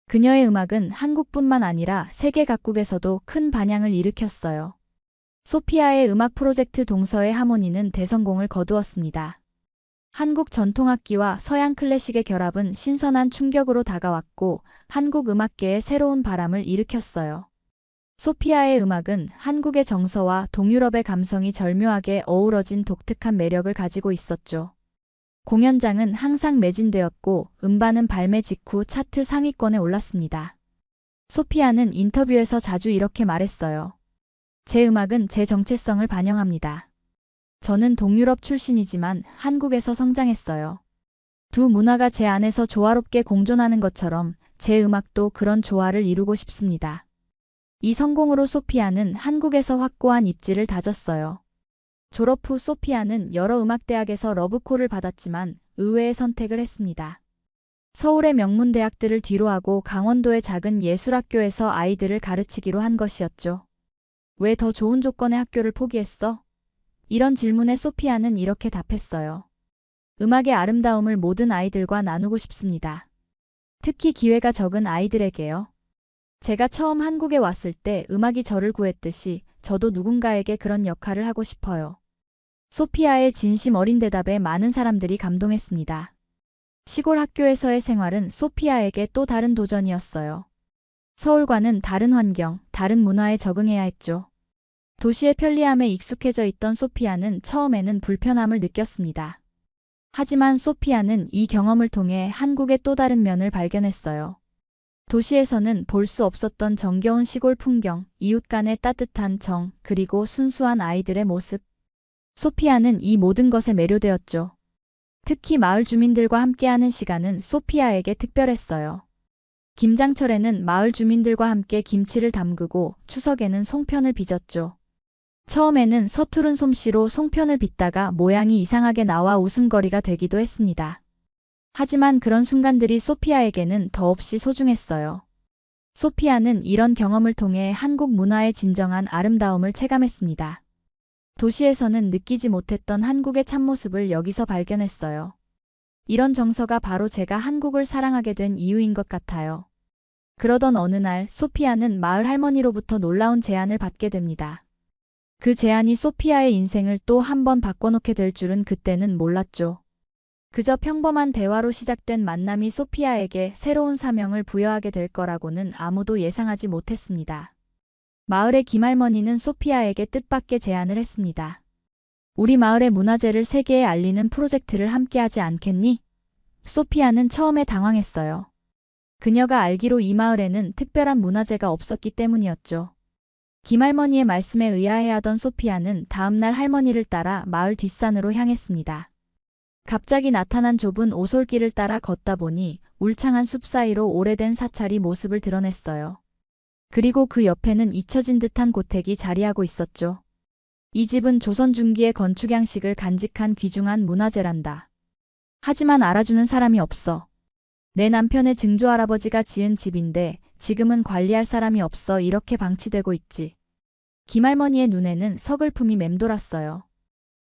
그녀의 음악은 한국뿐만 아니라 세계 각국에서도 큰 반향을 일으켰어요. 소피아의 음악 프로젝트 동서의 하모니는 대성공을 거두었습니다. 한국 전통악기와 서양 클래식의 결합은 신선한 충격으로 다가왔고 한국 음악계에 새로운 바람을 일으켰어요. 소피아의 음악은 한국의 정서와 동유럽의 감성이 절묘하게 어우러진 독특한 매력을 가지고 있었죠. 공연장은 항상 매진되었고 음반은 발매 직후 차트 상위권에 올랐습니다. 소피아는 인터뷰에서 자주 이렇게 말했어요. 제 음악은 제 정체성을 반영합니다. 저는 동유럽 출신이지만 한국에서 성장했어요. 두 문화가 제 안에서 조화롭게 공존하는 것처럼 제 음악도 그런 조화를 이루고 싶습니다. 이 성공으로 소피아는 한국에서 확고한 입지를 다졌어요. 졸업 후 소피아는 여러 음악대학에서 러브콜을 받았지만 의외의 선택을 했습니다. 서울의 명문 대학들을 뒤로하고 강원도의 작은 예술학교에서 아이들을 가르치기로 한 것이었죠. 왜 더 좋은 조건의 학교를 포기했어? 이런 질문에 소피아는 이렇게 답했어요. 음악의 아름다움을 모든 아이들과 나누고 싶습니다. 특히 기회가 적은 아이들에게요. 제가 처음 한국에 왔을 때 음악이 저를 구했듯이 저도 누군가에게 그런 역할을 하고 싶어요. 소피아의 진심 어린 대답에 많은 사람들이 감동했습니다. 시골 학교에서의 생활은 소피아에게 또 다른 도전이었어요. 서울과는 다른 환경, 다른 문화에 적응해야 했죠. 도시의 편리함에 익숙해져 있던 소피아는 처음에는 불편함을 느꼈습니다. 하지만 소피아는 이 경험을 통해 한국의 또 다른 면을 발견했어요. 도시에서는 볼 수 없었던 정겨운 시골 풍경, 이웃 간의 따뜻한 정, 그리고 순수한 아이들의 모습. 소피아는 이 모든 것에 매료되었죠. 특히 마을 주민들과 함께하는 시간은 소피아에게 특별했어요. 김장철에는 마을 주민들과 함께 김치를 담그고 추석에는 송편을 빚었죠. 처음에는 서투른 솜씨로 송편을 빚다가 모양이 이상하게 나와 웃음거리가 되기도 했습니다. 하지만 그런 순간들이 소피아에게는 더없이 소중했어요. 소피아는 이런 경험을 통해 한국 문화의 진정한 아름다움을 체감했습니다. 도시에서는 느끼지 못했던 한국의 참모습을 여기서 발견했어요. 이런 정서가 바로 제가 한국을 사랑하게 된 이유인 것 같아요. 그러던 어느 날 소피아는 마을 할머니로부터 놀라운 제안을 받게 됩니다. 그 제안이 소피아의 인생을 또 한 번 바꿔놓게 될 줄은 그때는 몰랐죠. 그저 평범한 대화로 시작된 만남이 소피아에게 새로운 사명을 부여하게 될 거라고는 아무도 예상하지 못했습니다. 마을의 김할머니는 소피아에게 뜻밖의 제안을 했습니다. 우리 마을의 문화재를 세계에 알리는 프로젝트를 함께하지 않겠니? 소피아는 처음에 당황했어요. 그녀가 알기로 이 마을에는 특별한 문화재가 없었기 때문이었죠. 김할머니의 말씀에 의아해하던 소피아는 다음날 할머니를 따라 마을 뒷산으로 향했습니다. 갑자기 나타난 좁은 오솔길을 따라 걷다 보니 울창한 숲 사이로 오래된 사찰이 모습을 드러냈어요. 그리고 그 옆에는 잊혀진 듯한 고택이 자리하고 있었죠. 이 집은 조선 중기의 건축 양식을 간직한 귀중한 문화재란다. 하지만 알아주는 사람이 없어. 내 남편의 증조할아버지가 지은 집인데 지금은 관리할 사람이 없어 이렇게 방치되고 있지. 김할머니의 눈에는 서글픔이 맴돌았어요.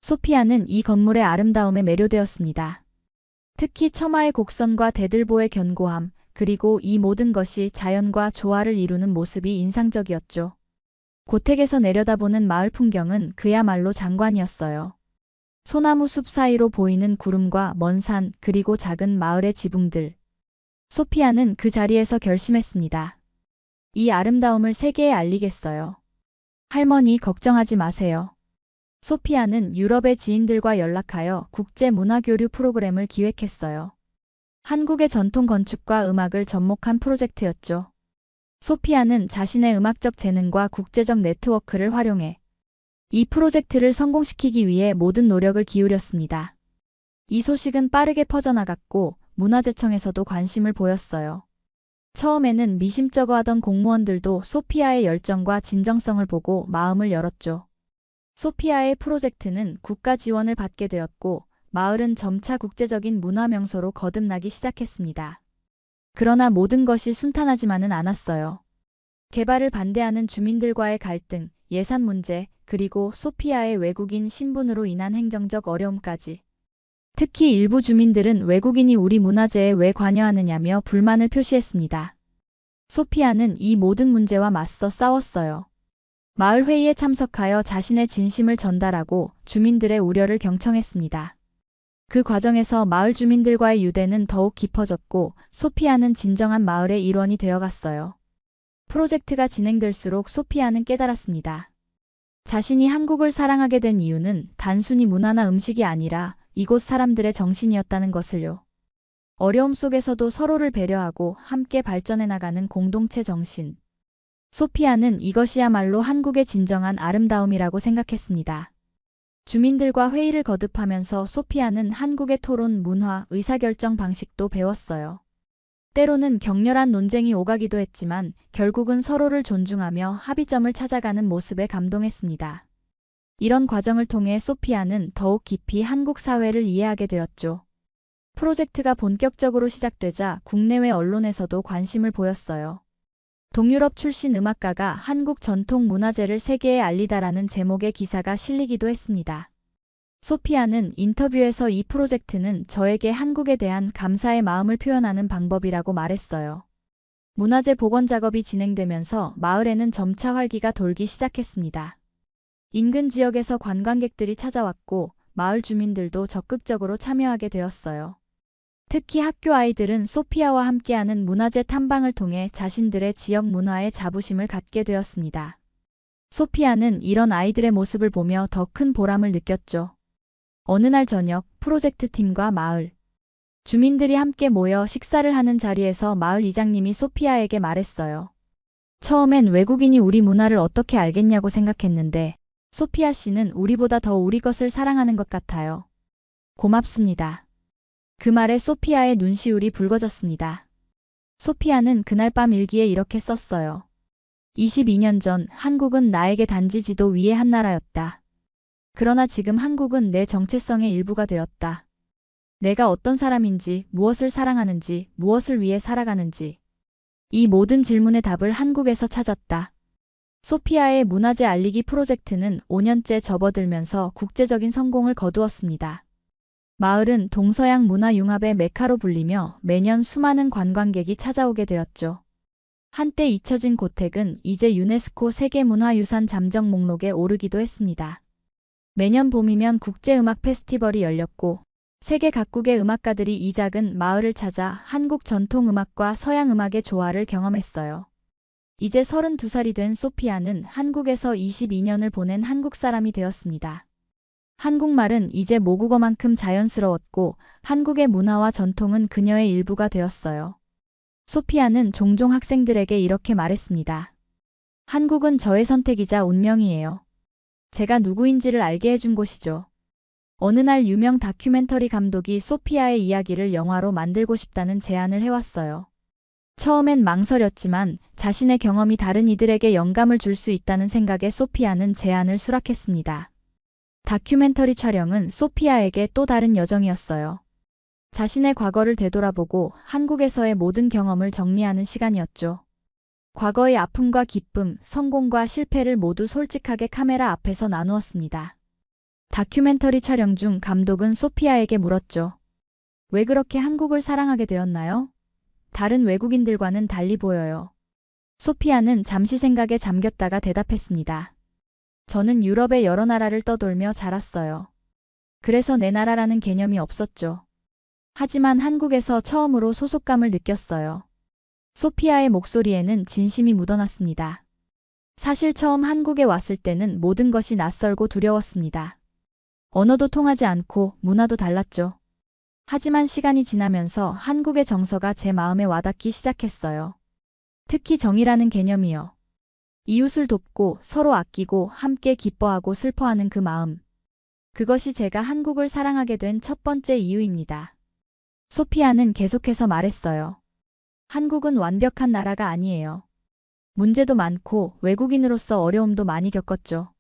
소피아는 이 건물의 아름다움에 매료되었습니다. 특히 처마의 곡선과 대들보의 견고함, 그리고 이 모든 것이 자연과 조화를 이루는 모습이 인상적이었죠. 고택에서 내려다보는 마을 풍경은 그야말로 장관이었어요. 소나무 숲 사이로 보이는 구름과 먼 산, 그리고 작은 마을의 지붕들. 소피아는 그 자리에서 결심했습니다. 이 아름다움을 세계에 알리겠어요. 할머니, 걱정하지 마세요. 소피아는 유럽의 지인들과 연락하여 국제 문화교류 프로그램을 기획했어요. 한국의 전통 건축과 음악을 접목한 프로젝트였죠. 소피아는 자신의 음악적 재능과 국제적 네트워크를 활용해 이 프로젝트를 성공시키기 위해 모든 노력을 기울였습니다. 이 소식은 빠르게 퍼져나갔고 문화재청에서도 관심을 보였어요. 처음에는 미심쩍어하던 공무원들도 소피아의 열정과 진정성을 보고 마음을 열었죠. 소피아의 프로젝트는 국가 지원을 받게 되었고 마을은 점차 국제적인 문화 명소로 거듭나기 시작했습니다. 그러나 모든 것이 순탄하지만은 않았어요. 개발을 반대하는 주민들과의 갈등, 예산 문제, 그리고 소피아의 외국인 신분으로 인한 행정적 어려움까지. 특히 일부 주민들은 외국인이 우리 문화재에 왜 관여하느냐며 불만을 표시했습니다. 소피아는 이 모든 문제와 맞서 싸웠어요. 마을 회의에 참석하여 자신의 진심을 전달하고 주민들의 우려를 경청했습니다. 그 과정에서 마을 주민들과의 유대는 더욱 깊어졌고 소피아는 진정한 마을의 일원이 되어갔어요. 프로젝트가 진행될수록 소피아는 깨달았습니다. 자신이 한국을 사랑하게 된 이유는 단순히 문화나 음식이 아니라 이곳 사람들의 정신이었다는 것을요. 어려움 속에서도 서로를 배려하고 함께 발전해 나가는 공동체 정신. 소피아는 이것이야말로 한국의 진정한 아름다움이라고 생각했습니다. 주민들과 회의를 거듭하면서 소피아는 한국의 토론, 문화, 의사결정 방식도 배웠어요. 때로는 격렬한 논쟁이 오가기도 했지만 결국은 서로를 존중하며 합의점을 찾아가는 모습에 감동했습니다. 이런 과정을 통해 소피아는 더욱 깊이 한국 사회를 이해하게 되었죠. 프로젝트가 본격적으로 시작되자 국내외 언론에서도 관심을 보였어요. 동유럽 출신 음악가가 한국 전통 문화재를 세계에 알리다라는 제목의 기사가 실리기도 했습니다. 소피아는 인터뷰에서 이 프로젝트는 저에게 한국에 대한 감사의 마음을 표현하는 방법이라고 말했어요. 문화재 복원 작업이 진행되면서 마을에는 점차 활기가 돌기 시작했습니다. 인근 지역에서 관광객들이 찾아왔고 마을 주민들도 적극적으로 참여하게 되었어요. 특히 학교 아이들은 소피아와 함께하는 문화재 탐방을 통해 자신들의 지역 문화에 자부심을 갖게 되었습니다. 소피아는 이런 아이들의 모습을 보며 더 큰 보람을 느꼈죠. 어느 날 저녁 프로젝트 팀과 마을 주민들이 함께 모여 식사를 하는 자리에서 마을 이장님이 소피아에게 말했어요. 처음엔 외국인이 우리 문화를 어떻게 알겠냐고 생각했는데 소피아 씨는 우리보다 더 우리 것을 사랑하는 것 같아요. 고맙습니다. 그 말에 소피아의 눈시울이 붉어졌습니다. 소피아는 그날 밤 일기에 이렇게 썼어요. 22년 전 한국은 나에게 단지 지도 위의 한 나라였다. 그러나 지금 한국은 내 정체성의 일부가 되었다. 내가 어떤 사람인지, 무엇을 사랑하는지, 무엇을 위해 살아가는지. 이 모든 질문의 답을 한국에서 찾았다. 소피아의 문화재 알리기 프로젝트는 5년째 접어들면서 국제적인 성공을 거두었습니다. 마을은 동서양 문화 융합의 메카로 불리며 매년 수많은 관광객이 찾아오게 되었죠. 한때 잊혀진 고택은 이제 유네스코 세계문화유산 잠정 목록에 오르기도 했습니다. 매년 봄이면 국제음악 페스티벌이 열렸고 세계 각국의 음악가들이 이 작은 마을을 찾아 한국 전통음악과 서양음악의 조화를 경험했어요. 이제 32살이 된 소피아는 한국에서 22년을 보낸 한국 사람이 되었습니다. 한국말은 이제 모국어만큼 자연스러웠고 한국의 문화와 전통은 그녀의 일부가 되었어요. 소피아는 종종 학생들에게 이렇게 말했습니다. 한국은 저의 선택이자 운명이에요. 제가 누구인지를 알게 해준 곳이죠. 어느 날 유명 다큐멘터리 감독이 소피아의 이야기를 영화로 만들고 싶다는 제안을 해왔어요. 처음엔 망설였지만 자신의 경험이 다른 이들에게 영감을 줄 수 있다는 생각에 소피아는 제안을 수락했습니다. 다큐멘터리 촬영은 소피아에게 또 다른 여정이었어요. 자신의 과거를 되돌아보고 한국에서의 모든 경험을 정리하는 시간이었죠. 과거의 아픔과 기쁨, 성공과 실패를 모두 솔직하게 카메라 앞에서 나누었습니다. 다큐멘터리 촬영 중 감독은 소피아에게 물었죠. 왜 그렇게 한국을 사랑하게 되었나요? 다른 외국인들과는 달리 보여요. 소피아는 잠시 생각에 잠겼다가 대답했습니다. 저는 유럽의 여러 나라를 떠돌며 자랐어요. 그래서 내 나라라는 개념이 없었죠. 하지만 한국에서 처음으로 소속감을 느꼈어요. 소피아의 목소리에는 진심이 묻어났습니다. 사실 처음 한국에 왔을 때는 모든 것이 낯설고 두려웠습니다. 언어도 통하지 않고 문화도 달랐죠. 하지만 시간이 지나면서 한국의 정서가 제 마음에 와닿기 시작했어요. 특히 정이라는 개념이요. 이웃을 돕고 서로 아끼고 함께 기뻐하고 슬퍼하는 그 마음. 그것이 제가 한국을 사랑하게 된 첫 번째 이유입니다. 소피아는 계속해서 말했어요. 한국은 완벽한 나라가 아니에요. 문제도 많고 외국인으로서 어려움도 많이 겪었죠.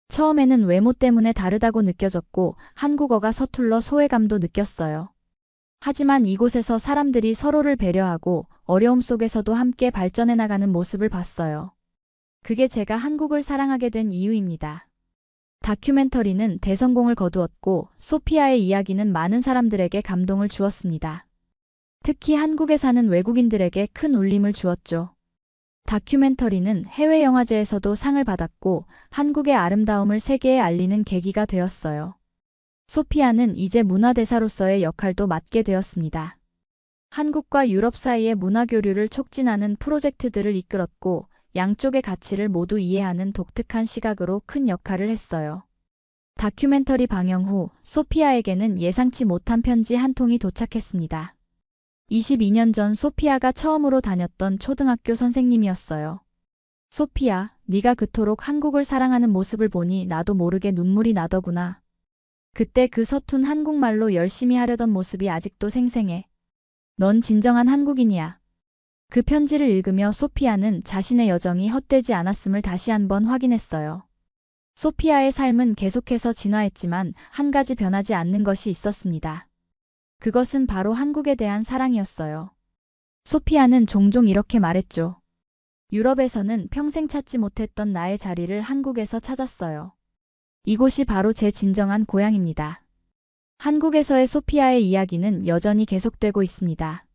처음에는 외모 때문에 다르다고 느껴졌고 한국어가 서툴러 소외감도 느꼈어요. 하지만 이곳에서 사람들이 서로를 배려하고 어려움 속에서도 함께 발전해 나가는 모습을 봤어요. 그게 제가 한국을 사랑하게 된 이유입니다. 다큐멘터리는 대성공을 거두었고 소피아의 이야기는 많은 사람들에게 감동을 주었습니다. 특히 한국에 사는 외국인들에게 큰 울림을 주었죠. 다큐멘터리는 해외 영화제에서도 상을 받았고 한국의 아름다움을 세계에 알리는 계기가 되었어요. 소피아는 이제 문화대사로서의 역할도 맡게 되었습니다. 한국과 유럽 사이의 문화교류를 촉진하는 프로젝트들을 이끌었고 양쪽의 가치를 모두 이해하는 독특한 시각으로 큰 역할을 했어요. 다큐멘터리 방영 후 소피아에게는 예상치 못한 편지 한 통이 도착했습니다. 22년 전 소피아가 처음으로 다녔던 초등학교 선생님이었어요. 소피아, 네가 그토록 한국을 사랑하는 모습을 보니 나도 모르게 눈물이 나더구나. 그때 그 서툰 한국말로 열심히 하려던 모습이 아직도 생생해. 넌 진정한 한국인이야. 그 편지를 읽으며 소피아는 자신의 여정이 헛되지 않았음을 다시 한번 확인했어요. 소피아의 삶은 계속해서 진화했지만 한 가지 변하지 않는 것이 있었습니다. 그것은 바로 한국에 대한 사랑이었어요. 소피아는 종종 이렇게 말했죠. 유럽에서는 평생 찾지 못했던 나의 자리를 한국에서 찾았어요. 이곳이 바로 제 진정한 고향입니다. 한국에서의 소피아의 이야기는 여전히 계속되고 있습니다.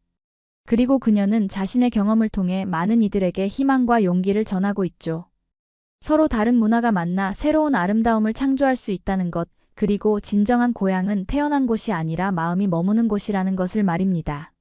그리고 그녀는 자신의 경험을 통해 많은 이들에게 희망과 용기를 전하고 있죠. 서로 다른 문화가 만나 새로운 아름다움을 창조할 수 있다는 것, 그리고 진정한 고향은 태어난 곳이 아니라 마음이 머무는 곳이라는 것을 말입니다.